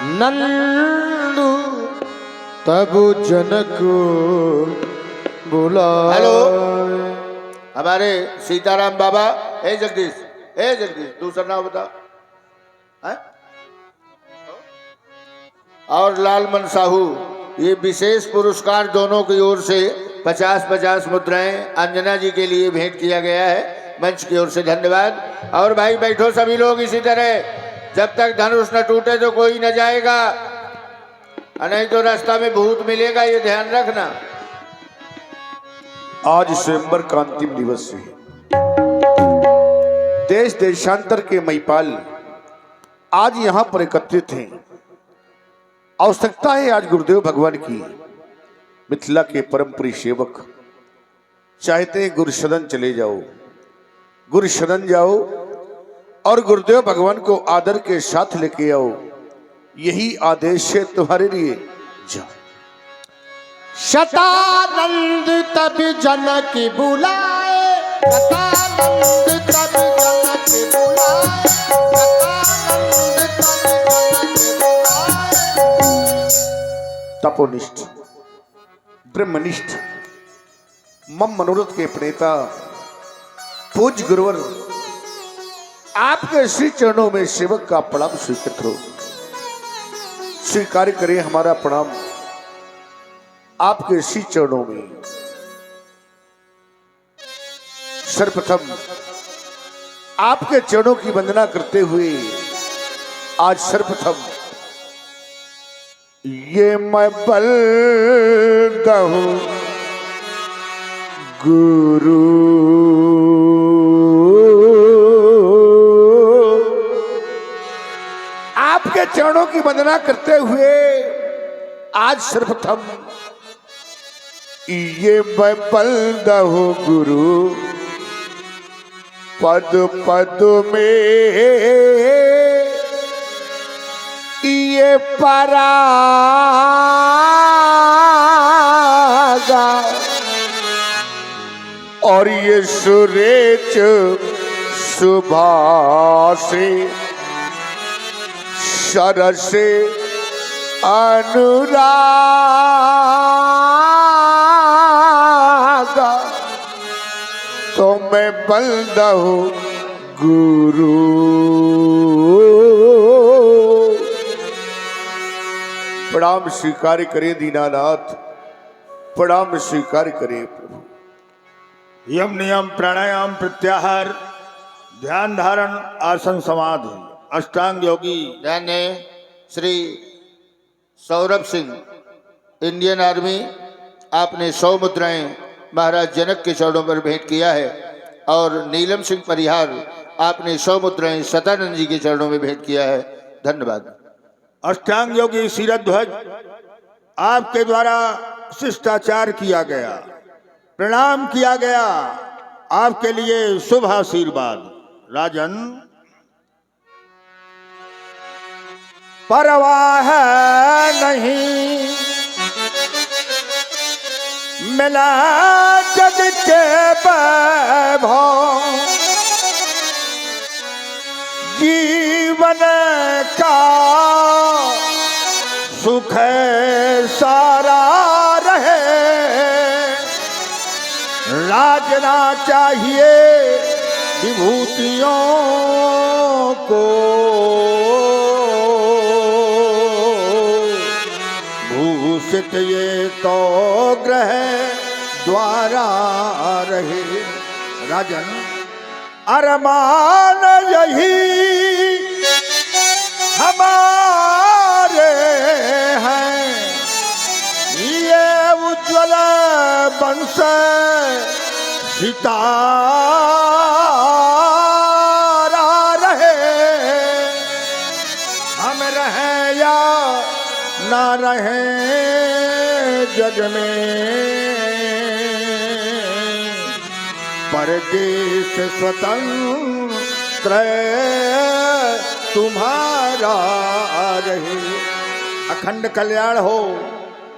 नंदू तब जनक बुला। हेलो, हमारे सीताराम बाबा। ए जगदीश दूसरा नाम बता है? और लालमन साहू, ये विशेष पुरस्कार दोनों की ओर से 50-50 मुद्राएं अंजना जी के लिए भेंट किया गया है, मंच की ओर से धन्यवाद। और भाई बैठो सभी लोग इसी तरह, जब तक धनुष न टूटे तो कोई न जाएगा, नहीं तो रास्ता में भूत मिलेगा, ये ध्यान रखना। आज स्वयंवर का अंतिम दिवस है। देश देशांतर के महिपाल आज यहां पर एकत्रित हैं। आवश्यकता है आज गुरुदेव भगवान की। मिथिला के परम प्रिय सेवक चाहते हैं गुरु सदन चले जाओ, गुरु सदन जाओ और गुरुदेव भगवान को आदर के साथ लेके आओ। यही आदेश है तुम्हारे लिए। जाओ। शतानंद तब जनक बुलाए, शतानंद तब जनक बुलाए, शतानंद तब जनक बुलाए। तपोनिष्ठ ब्रह्मनिष्ठ मम मनोरथ के प्रणेता पूज्य गुरुवर आपके श्री चरणों में सेवक का प्रणाम स्वीकृत हो। स्वीकार करें हमारा प्रणाम आपके श्री चरणों में। सर्वप्रथम आपके चरणों की वंदना करते हुए आज सर्वप्रथम ये मैं बलदा हूं गुरु, आपके चरणों की वंदना करते हुए आज सर्वप्रथम ये मैं बलदा हूं गुरु, पद पद में ये परागा और ये सुरेच सुबह से सरस अनुरागा, तो मैं बंदा हूँ गुरु। प्रणाम स्वीकार करे दीनानाथ, प्रणाम स्वीकार करे प्रभु। यम नियम प्राणायाम प्रत्याहार ध्यान धारण आसन समाधि अष्टांग योगी। ध्यान है श्री सौरभ सिंह, इंडियन आर्मी, आपने 100 मुद्राएं महाराज जनक के चरणों पर भेंट किया है। और नीलम सिंह परिहार, आपने 100 मुद्राएं सतानंद जी के चरणों में भेंट किया है, धन्यवाद। अष्टांग योगी शिरध्वज, आपके द्वारा शिष्टाचार किया गया, प्रणाम किया गया, आपके लिए शुभ आशीर्वाद। राजन, परवाह नहीं मिला जग के वैभव, जीवन का सुख सारा रहे, राजना चाहिए विभूतियों को, भूषित ये तो ग्रह द्वारा रहे। राजन, अरमान यही हमारे हैं, ये उज्ज्वल वंश सितारा रहे, हम रहे या ना रहे जग में, परदेश स्वतंत्र तुम्हारा रहे। अखंड कल्याण हो।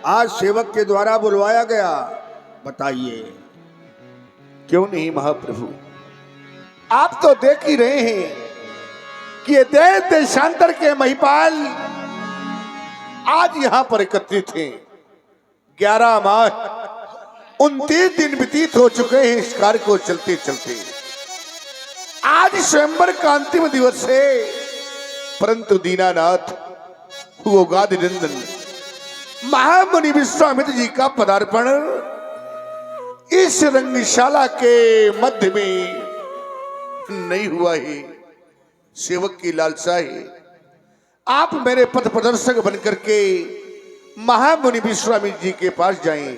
आज सेवक के द्वारा बुलवाया गया, बताइए क्यों नहीं महाप्रभु। आप तो देख ही रहे हैं कि ये देश देशांतर के महिपाल आज यहाँ पर एकत्रित हैं। 11 माह 29 दिन व्यतीत हो चुके हैं इस कार्य को चलते चलते। आज स्वयंवर का अंतिम दिवस है, परंतु दीनानाथ वो गादि नंदन महामुनि विश्वामित्र जी का पदार्पण इस रंगशाला के मध्य में नहीं हुआ है। सेवक की लालसा है आप मेरे पथ प्रदर्शक बनकर के महामुनि विश्वामित्र जी के पास जाएं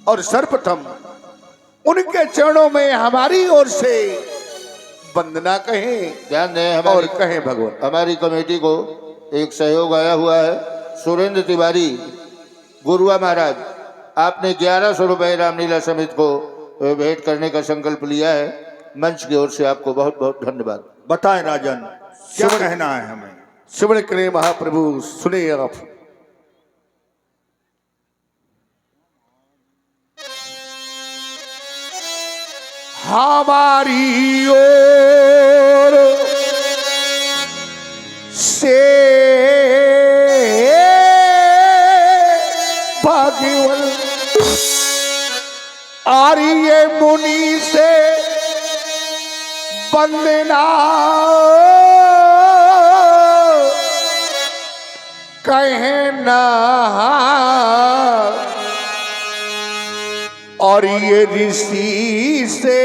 और सर्वप्रथम उनके चरणों में हमारी ओर से वंदना कहें, ध्यान दें और कहें भगवान। हमारी कमेटी को एक सहयोग आया हुआ है। सुरेंद्र तिवारी गुरुआ महाराज, आपने 1100 रुपए रामलीला समिति को भेंट करने का संकल्प लिया है। मंच की ओर से आपको बहुत बहुत धन्यवाद। बताएं राजन, क्या कहना है हमें? श्रवण करें महाप्रभु, सुने आप। हमारी ओर से भगवान आर्य मुनि से वंदना कहना, और ये ऋषि से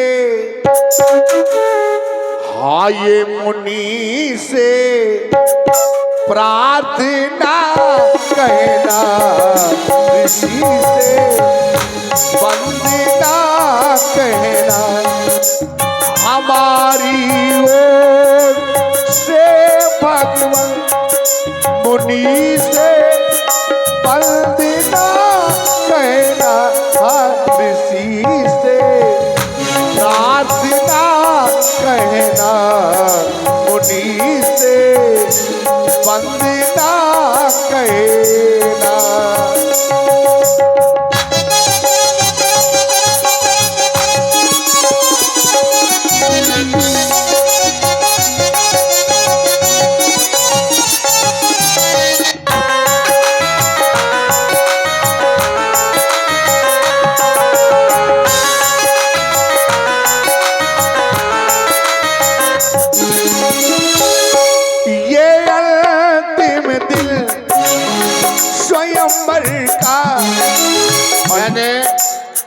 हाँ ये मुनि से प्रार्थना कहना, ऋषि से वंदना कहना। हमारी ओर से भगवान मुनि से वंदना कहना, ऋषि से प्रार्थना कहना, मुनि से वंदना कहना।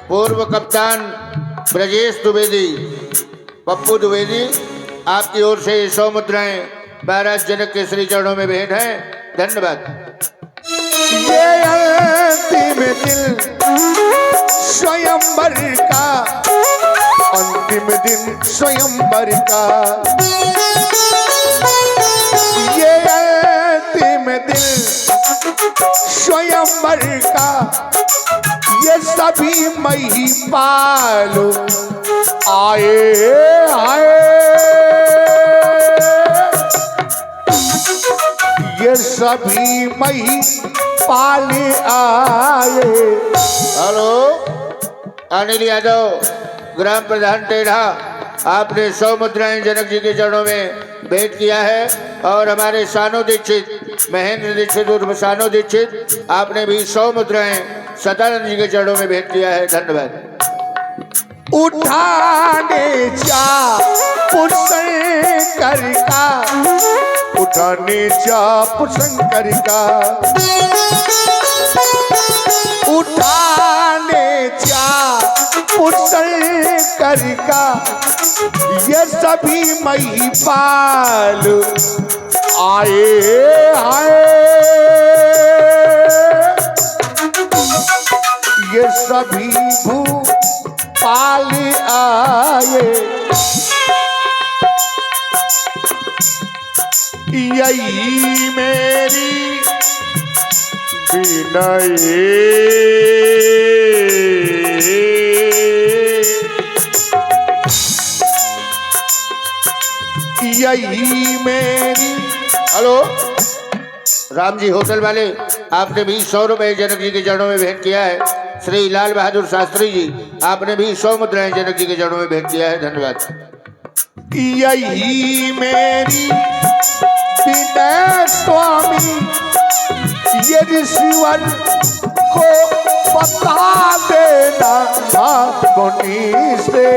पूर्व कप्तान ब्रजेश द्विवेदी, पप्पू द्विवेदी, आपकी ओर से 100 मुद्राएं महाराज जनक के श्री चरणों में भेंट हैं। धन्यवाद। ये अंतिम दिन स्वयंवर का, अंतिम दिन स्वयंवर का, ये अंतिम दिन स्वयंवर का, ये सभी महिपाल आए आए, ये सभी महिपाल आए। हेलो, अनिल यादव, ग्राम प्रधान टेढ़ा, आपने 100 मुद्राएं जनक जी के चरणों में भेंट किया है। और हमारे सानो दीक्षित, महेंद्र दीक्षित उर्फ सानो दीक्षित, आपने भी 100 मुद्राएं सदानंद जी के चरणों में भेंट किया है। धन्यवाद। उठाने जा पुशंकर का, उठाने जा पुशंकर का, उठाने जा पुशंकर का, ये सभी महिपाल आए आए, ये सभी भूपाल आए। यही मेरी विनय, यही मेरी। हेलो, राम जी होटल वाले, आपने भी 100 रुपए जनक जी के चरणों में भेंट किया है। श्री लाल बहादुर शास्त्री जी, आपने भी 100 मुद्राएं जनक जी के चरणों में भेंट किया है। धन्यवाद। यही मेरी विनय स्वामी, ये ऋषिवर को बता देना मुनि से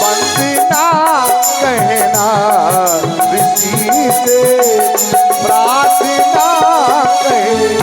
बंदना कहना ऋषि से प्रार्थना कहना।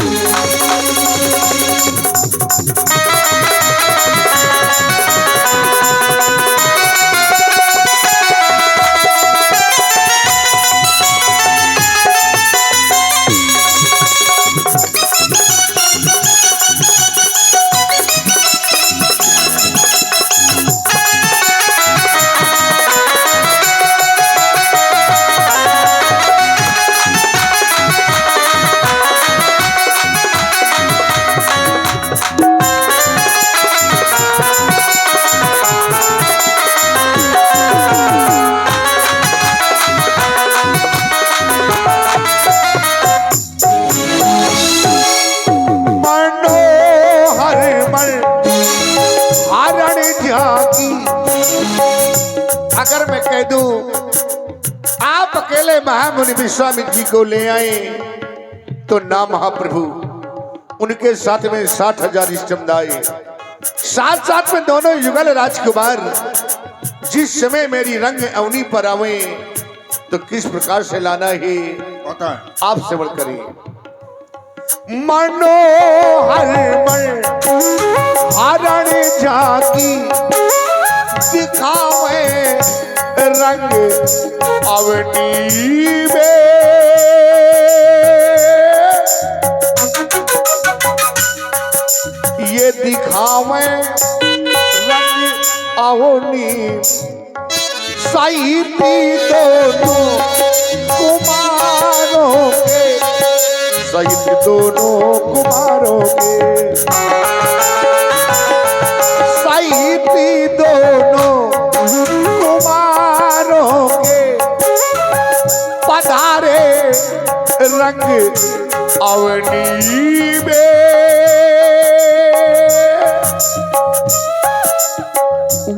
अगर मैं कह दूं आप अकेले महामुनि विश्वामित्र जी को ले आए तो ना महाप्रभु, उनके साथ में 60,000 समुदाय, साथ साथ में दोनों युगल राजकुमार जिस समय मेरी रंग अवनी पर आवे तो किस प्रकार से लाना है आप श्रवण करें। मनोहर मन हरण जाकी दिखावे रंग अवनी में, ये दिखावे रंग अवनी साहिबी दोनों कुमारों के, साहिबी दोनों कुमारों के, साहिबी दोनों कुमारों के पधारे रंग अवनी में,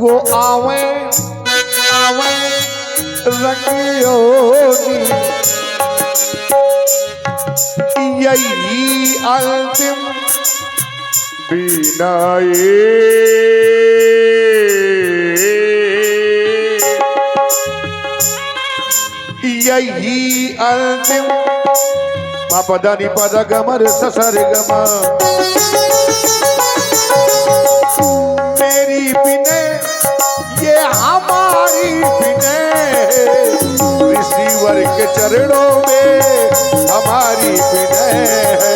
वो आवे आवे रंगियोनी, यही अंतिम बिनाए, यही अंतिम पदानी पद गमर ससर गमा, मेरी बिने ये हमारी बिने, ऋषिवर के चरणों में हमारी बिने है,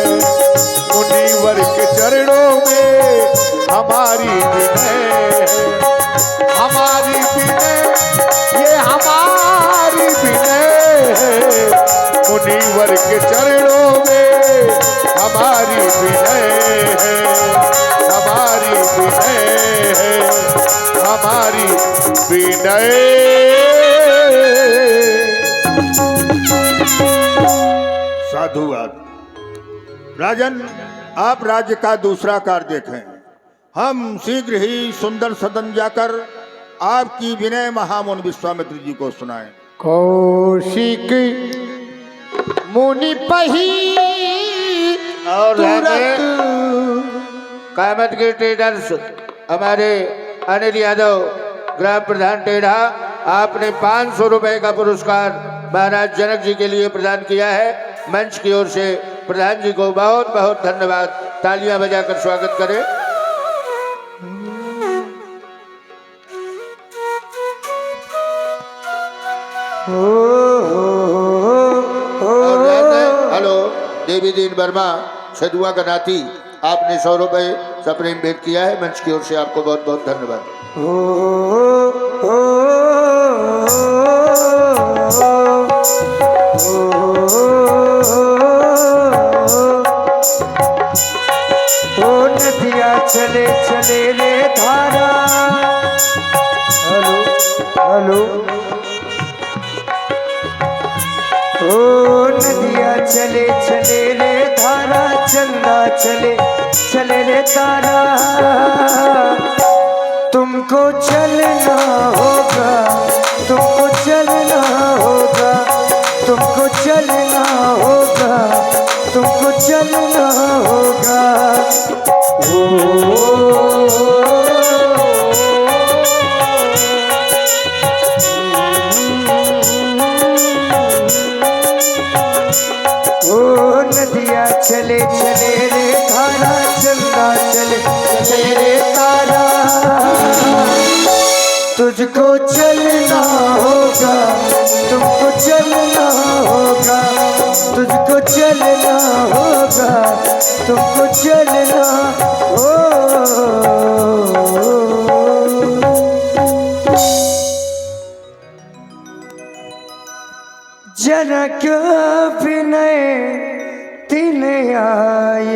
मुनिवर के चरणों में हमारी बिने है, हमारी बिने ये हमारी बिने है, मुनिवर के चरणों में हमारी बिने है, हमारी बिने है, हमारी बिने। साधुवाद। राजन, आप राज्य का दूसरा कार्य देखें, हम शीघ्र ही सुंदर सदन जाकर आपकी विनय महामुनि विश्वामित्र जी को सुनाएं। कौशिक मुनि पही और कामत के ट्रेडर्स हमारे अनिल यादव ग्राम प्रधान टेढ़ा, आपने 500 रुपए का पुरस्कार महाराज जनक जी के लिए प्रदान किया है। मंच की ओर से प्रधान जी को बहुत बहुत धन्यवाद, तालियां बजाकर स्वागत करें। हेलो, देवी दीन वर्मा सदुआ का नाती, आपने 100 रुपए सप्रेम भेंट किया है। मंच की ओर से आपको बहुत बहुत धन्यवाद। नदिया चले चले रे धारा, हेलो हेलो, ओ नदिया चले चले रे धारा, चंदा चले चले रे तारा, तुमको चलना होगा, तुमको चलना होगा, तुमको चलना होगा, तुमको चलना ओ नदिया चले चले रे धारा चंदा चले चले रे तारा तुझको चलना होगा तुमको चलना होगा तुझको चलना होगा तुमको चलना हो जरा क्यों विनय तीन आय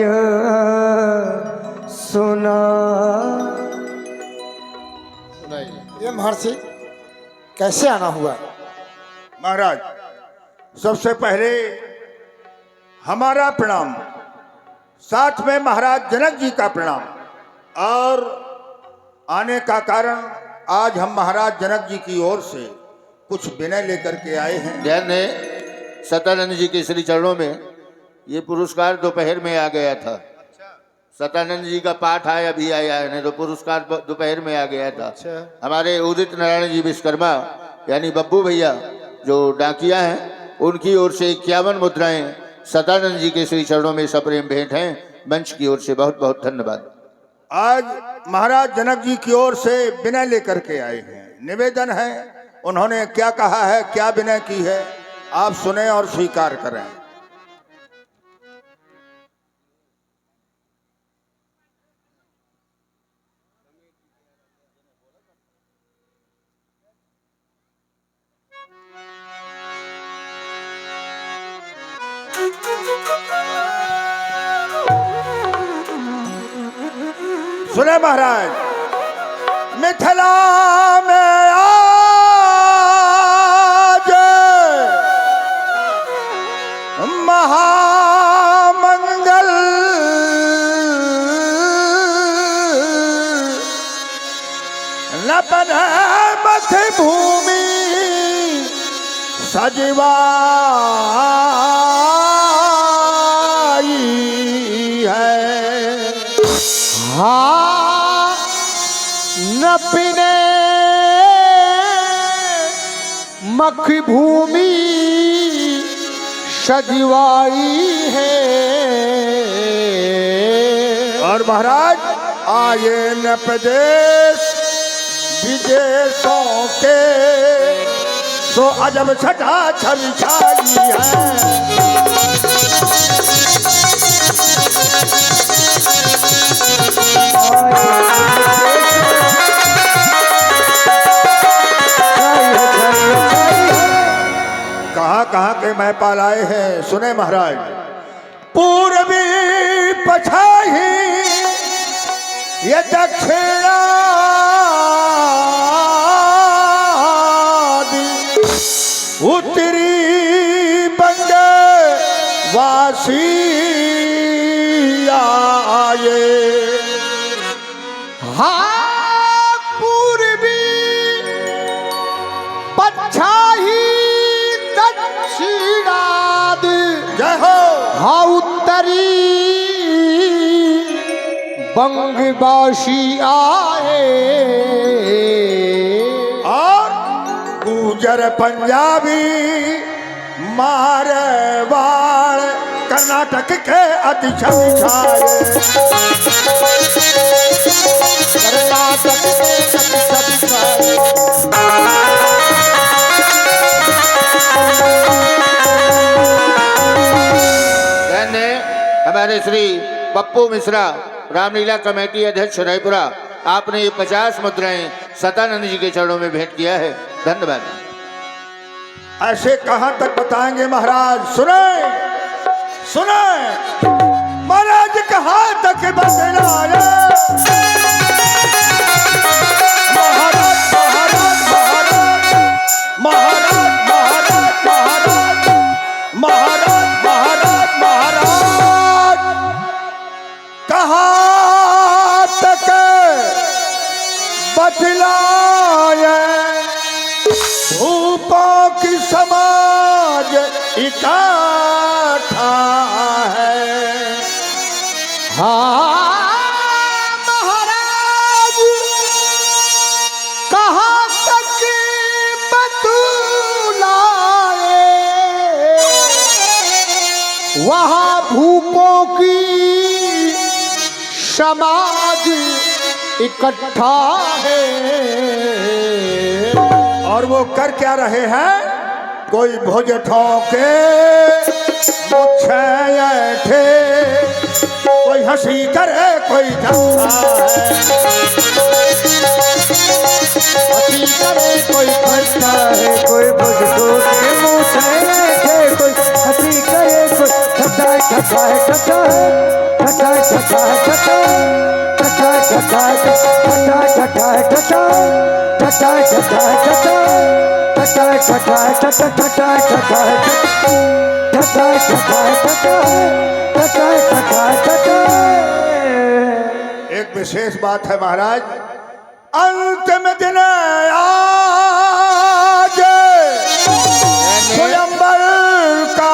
सुना। ये महर्षि कैसे आना हुआ? महाराज, सबसे पहले हमारा प्रणाम, साथ में महाराज जनक जी का प्रणाम। और आने का कारण, आज हम महाराज जनक जी की ओर से कुछ विनय लेकर के आए हैं। ध्यान दें, सतानंद जी के श्री चरणों में ये पुरस्कार दोपहर में आ गया था। सतानंद जी का पाठ आया अभी आया है, नहीं तो पुरस्कार दोपहर में आ गया था। हमारे उदित नारायण जी विश्वकर्मा यानी बब्बू भैया जो डाकिया हैं, उनकी ओर से 51 मुद्राएं सतानंद जी के श्री चरणों में सप्रेम भेंट हैं। मंच की ओर से बहुत बहुत धन्यवाद। आज महाराज जनक जी की ओर से विनय लेकर के आए हैं। निवेदन है, उन्होंने क्या कहा है, क्या विनय की है, आप सुने और स्वीकार करें। सुने महाराज, मिथिला में आज महामंगल न बने मध्य भूमि सजवाई है। हाँ न पिने मख भूमि सजवाई है। और महाराज, आए न प्रदेश विदेशों के सो अजब छटा छवि छाई है। कहाँ कहाँ के महपाल आए हैं, सुने महाराज। पूर्वी पछाही ये दक्षिणा उत्तरी बंग वासी आए। हाँ पूर्वी पच्छाही दक्षिणाद जय हो। हाँ उत्तरी बंगवासी आए। और गुजर पंजाबी मारवाड़ कर्नाटक के अति छवि छाए। कर्नाटक के अति छवि छाए। हमारे श्री पप्पू मिश्रा रामलीला कमेटी अध्यक्ष रायपुरा, आपने ये 50 मुद्राएं सतानंद जी के चरणों में भेंट किया है। धन्यवाद। ऐसे कहां तक बताएंगे महाराज? सुने सुने महाराज, कहां तक बतलाए। महाराज महाराज महाराज महाराज महाराज महाराज महाराज महाराज कहां तक बतलाए। धूपों की समाज इकट्ठा है। हाँ महाराज कहाँ तक बतलाए। वहाँ भूपों की समाज इकट्ठा है। और वो कर क्या रहे हैं? कोई भुज ठोके मुझे ऐठे, कोई हंसी करे कोई धंधा है, हंसी करे कोई करता है कोई मुझको के मुँह से, कोई हंसी करे कोई ठट्टा ठट्टा है ठट्टा ठट्टा ठट्टा है ठट्टा ठट्टा ठट्टा ठट्टा ठट्टा है ठट्टा ठट्टा ठट्टा है ठट्टा ठट्टा ठट्टा है ठट्टा ठट्टा ठट्टा है ठट्टा ठट्टा है ठट्टा ठट्टा है ठट्टा। एक विशेष बात है महाराज, अंतिम दिन आज स्वयंवर का।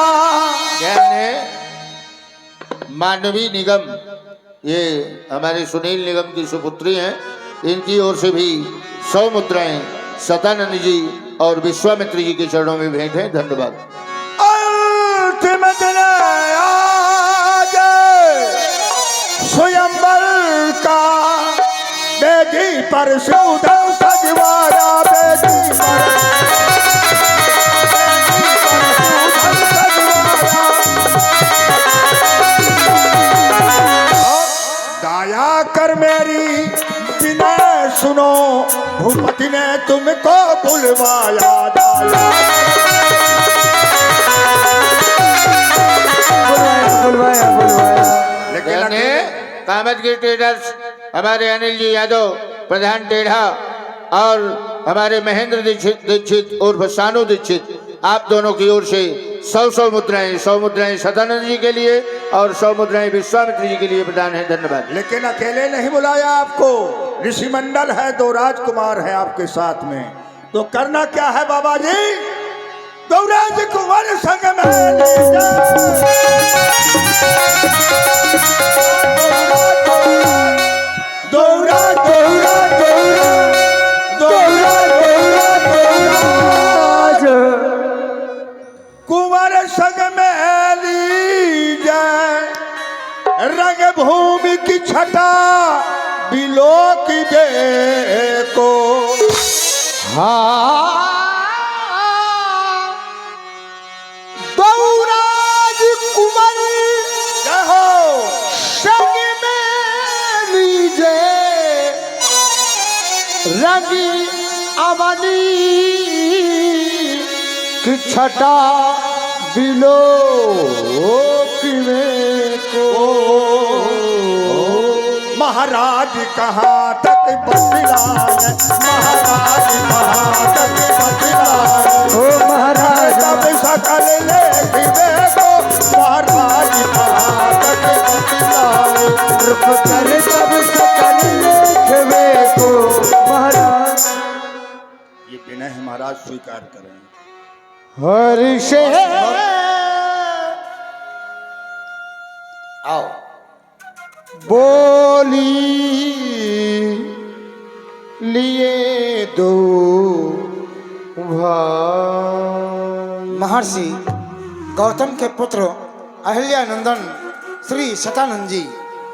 मानवी निगम, ये हमारे सुनील निगम की सुपुत्री हैं, इनकी ओर से भी 100 मुद्राएं सतानंद जी और विश्वामित्र जी के चरणों में भेंट है। धन्यवाद। अंतिम दिन आज स्वयंवर का, बेदी पर सूदन सजवाया, बेदी पर दाया कर मेरी बिना सुनो, भूपति ने तुमको बुलवाया। बुलवाया बुलवाया। लेकिन कामतगिरी ट्रेडर्स, हमारे अनिल जी यादव प्रधान टेढ़ा और हमारे महेंद्र दीक्षित उर्फ सानू दीक्षित, आप दोनों की ओर से 100 मुद्राएं, 100 मुद्राएं सदानंद जी के लिए और 100 मुद्राएं विश्वामित्र जी के लिए प्रदान है। धन्यवाद। लेकिन अकेले नहीं बुलाया आपको, ऋषि मंडल है, 2 राजकुमार हैं आपके साथ में। तो करना क्या है बाबा जी? दो राजकुमार संग में ले कुंवर संग में ली जाए, रंग भूमि की छटा बिलो की देखो। गौराज कुंवर जय हो। संग में लीजे, रंगी अवनी की छटा बिलो में को। महाराज कहाँ तक बतलाए, महाराज कहाँ तक बतलाए, ओ महाराज तब सकल लेख देखो, महाराज कहाँ तक बतलाए। रूप कर तब सकल लेखवे को महाराज। ये विनय महाराज स्वीकार करें। हर्ष आओ। बोली लिए दो भाई। महर्षि गौतम के पुत्र अहिल्यानंदन श्री सतानंद जी,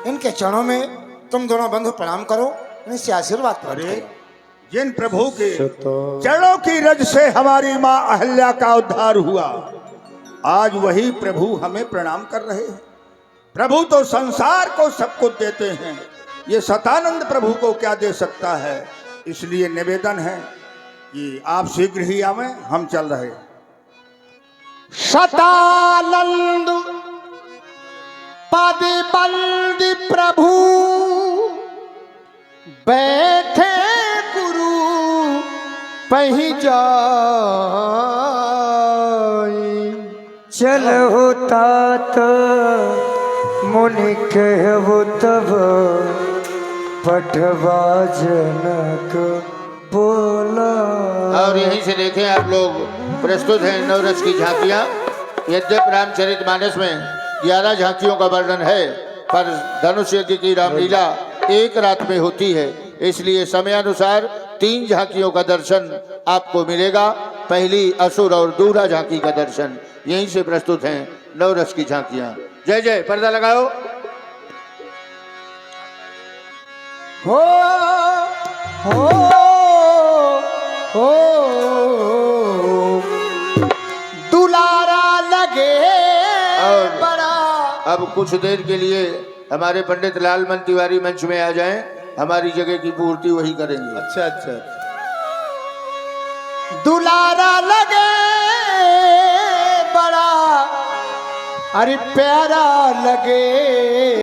इनके चरणों में तुम दोनों बंधु प्रणाम करो, इनसे आशीर्वाद प्राप्त अरे करो। जिन प्रभु के चरणों की रज से हमारी माँ अहिल्या का उद्धार हुआ, आज वही प्रभु हमें प्रणाम कर रहे हैं। प्रभु तो संसार को सब कुछ देते हैं, ये सतानंद प्रभु को क्या दे सकता है। इसलिए निवेदन है कि आप शीघ्र ही आवें, हम चल रहे हैं। सतानंद पद बंद प्रभु बैठे गुरु पही जाई। चल होता तो मुनि कहबो तब पठवा जनक बोला। और यहीं से देखें आप लोग, प्रस्तुत हैं नवरस की झांकियां। यद्यप रामचरितमानस में 11 झांकियों का वर्णन है, पर धनुष यज्ञ की रामलीला एक रात में होती है, इसलिए समयानुसार 3 झांकियों का दर्शन आपको मिलेगा। पहली असुर और दूसरा झांकी का दर्शन यहीं से प्रस्तुत हैं नवरस की झांकियां। जय जय, पर्दा लगाओ। हो हो हो दुलारा लगे और बड़ा। अब कुछ देर के लिए हमारे पंडित लालमन तिवारी मंच में आ जाएं, हमारी जगह की पूर्ति वही करेंगे। अच्छा अच्छा, दुलारा लगे बड़ा, अरे प्यारा लगे।